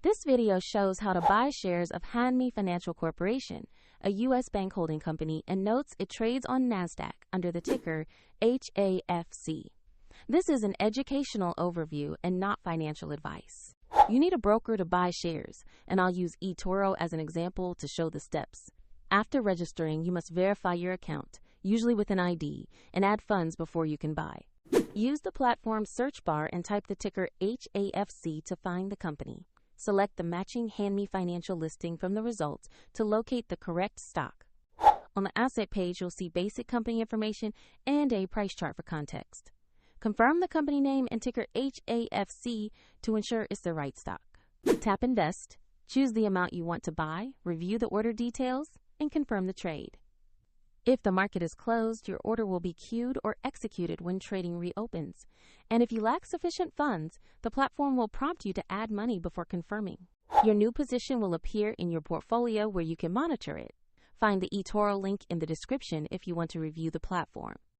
This video shows how to buy shares of Hanmi Financial Corporation, a U.S. bank holding company, and notes it trades on NASDAQ under the ticker HAFC. This is an educational overview and not financial advice. You need a broker to buy shares, and I'll use eToro as an example to show the steps. After registering, you must verify your account, usually with an ID, and add funds before you can buy. Use the platform's search bar and type the ticker HAFC to find the company. Select the matching Hanmi Financial listing from the results to locate the correct stock. On the asset page, you'll see basic company information and a price chart for context. Confirm the company name and ticker HAFC to ensure it's the right stock. Tap Invest, choose the amount you want to buy, review the order details, and confirm the trade. If the market is closed, your order will be queued or executed when trading reopens. And if you lack sufficient funds, the platform will prompt you to add money before confirming. Your new position will appear in your portfolio where you can monitor it. Find the eToro link in the description if you want to review the platform.